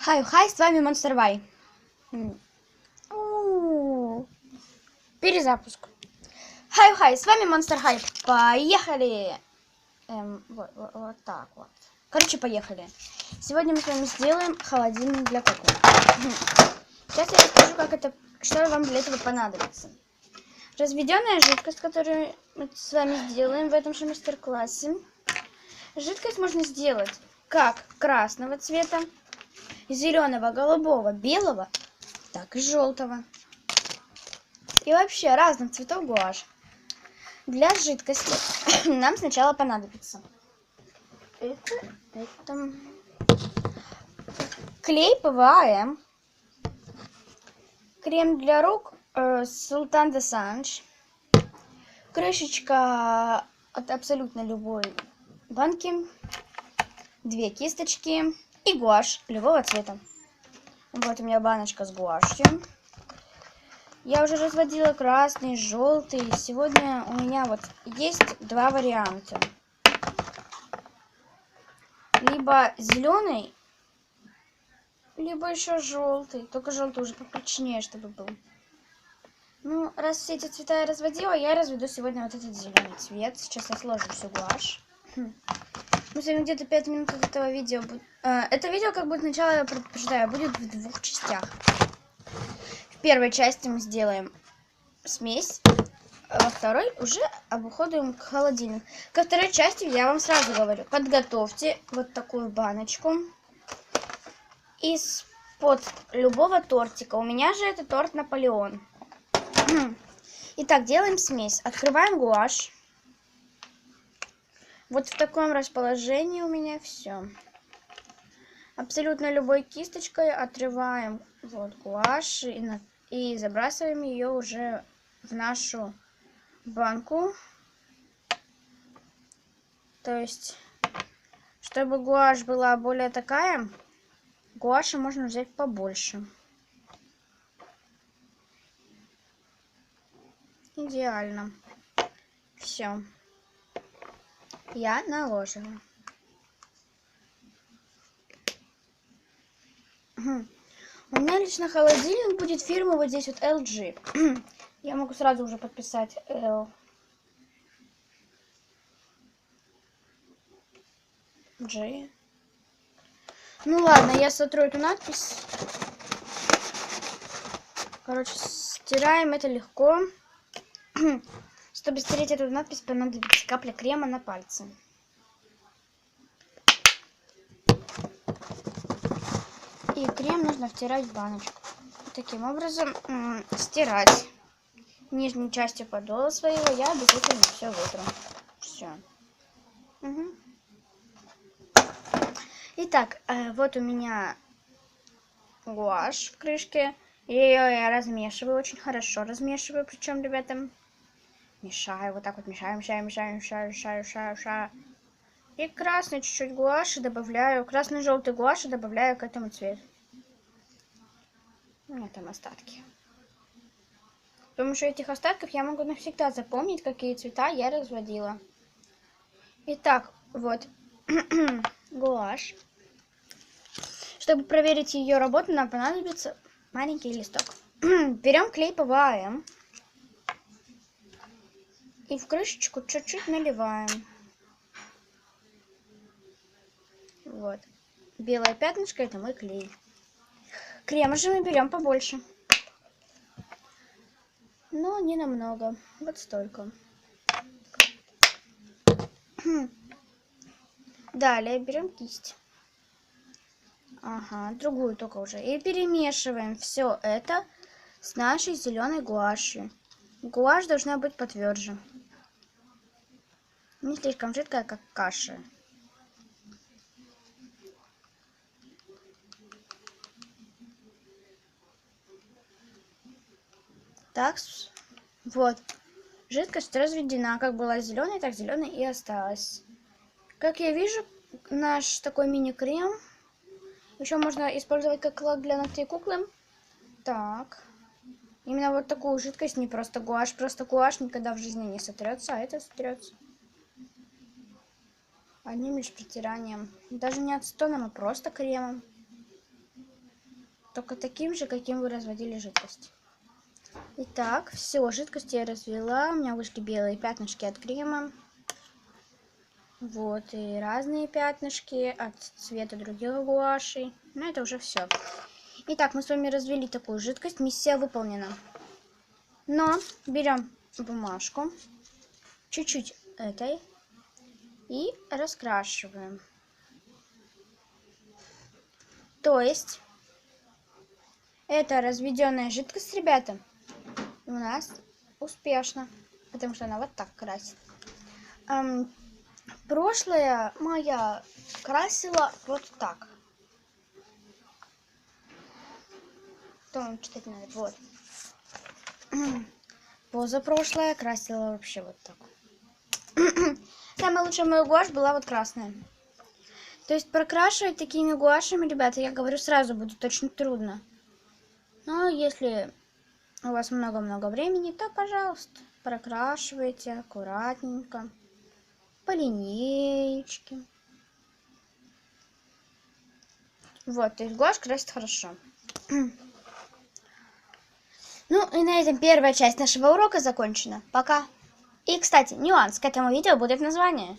Хай, с вами Monster Вай. Перезапуск. Хай, с вами Monster Хай. Поехали. Вот так вот. Короче, поехали. Сегодня мы с вами сделаем холодильник для кукол. Сейчас я расскажу, что вам для этого понадобится. Разведенная жидкость, которую мы с вами сделаем в этом же мастер-классе. Жидкость можно сделать как красного цвета, зеленого, голубого, белого, так и желтого. И вообще разных цветов гуашь. Для жидкости нам сначала понадобится это клей ПВА, крем для рук Султан де Санж, крышечка от абсолютно любой банки, 2 кисточки и гуашь любого цвета. Вот у меня баночка с гуашью. Я уже разводила красный, желтый. Сегодня у меня вот есть 2 варианта. Либо зеленый, либо еще желтый. Только желтый уже попрочнее, чтобы был. Ну, раз все эти цвета я разводила, я разведу сегодня вот этот зеленый цвет. Сейчас я сложу всю гуашь. Мы с вами где-то 5 минут от этого видео. Это видео, как будет сначала, я предупреждаю, будет в 2 частях. В первой части мы сделаем смесь, а во второй уже обуходуем к холодильнику. Ко второй части я вам сразу говорю, подготовьте вот такую баночку из-под любого тортика. У меня же это торт Наполеон. Итак, делаем смесь. Открываем гуашь. Вот в таком расположении у меня все. Абсолютно любой кисточкой отрываем вот гуашь и забрасываем ее уже в нашу банку. То есть, чтобы гуашь была более такая, гуаши можно взять побольше. Идеально. Все. Я наложила. У меня лично холодильник будет фирмы вот здесь вот LG. Я могу сразу уже подписать LG. Ну ладно, я сотру эту надпись. Короче, стираем это легко. Чтобы стереть эту надпись, понадобится капля крема на пальце. И крем нужно втирать в баночку. Таким образом стирать нижней частью подола своего я обязательно все вытру. Все. Угу. Итак, вот у меня гуашь в крышке. Ее я размешиваю, очень хорошо размешиваю. Причем, ребята, мешаю, вот так вот мешаю. И красный чуть-чуть гуаши добавляю, красный-желтый гуаши добавляю к этому цвету. У меня там остатки. С помощью этих остатков я могу навсегда запомнить, какие цвета я разводила. Итак, вот гуашь. Чтобы проверить ее работу, нам понадобится маленький листок. Берем клей ПВА и в крышечку чуть-чуть наливаем. Вот. Белое пятнышко — это мой клей. Крема же мы берем побольше. Но не намного. Вот столько. Далее берем кисть. Ага, другую только уже. И перемешиваем все это с нашей зеленой гуашью. Гуашь должна быть потверже. Не слишком жидкая, как каша. Так, вот. Жидкость разведена. Как была зеленой, так зеленой и осталась. Как я вижу, наш такой мини-крем еще можно использовать как лак для ногтей куклы. Так. Именно вот такую жидкость, не просто гуашь. Просто гуашь никогда в жизни не сотрется, а это сотрется. Одним лишь протиранием. Даже не ацетоном, а просто кремом. только таким же, каким вы разводили жидкость. Итак, все, жидкость я развела. У меня вышли белые пятнышки от крема. Вот, и разные пятнышки от цвета других гуашей. Но это уже все. Итак, мы с вами развели такую жидкость. Миссия выполнена. Но берем бумажку, чуть-чуть этой, и раскрашиваем. То есть, это разведенная жидкость, ребята, у нас успешно, потому что она вот так красит. Прошлая моя красила вот так. Потом читать надо. Вот. Позапрошлая красила вообще вот так. Самая лучшая моя гуашь была вот красная. То есть прокрашивать такими гуашами, ребята, я говорю сразу, будет очень трудно. Но если у вас много-много времени, то, пожалуйста, прокрашивайте аккуратненько, по линеечке. Вот, то есть гуашь красит хорошо. Ну и на этом первая часть нашего урока закончена. Пока. И, кстати, нюанс к этому видео будет название.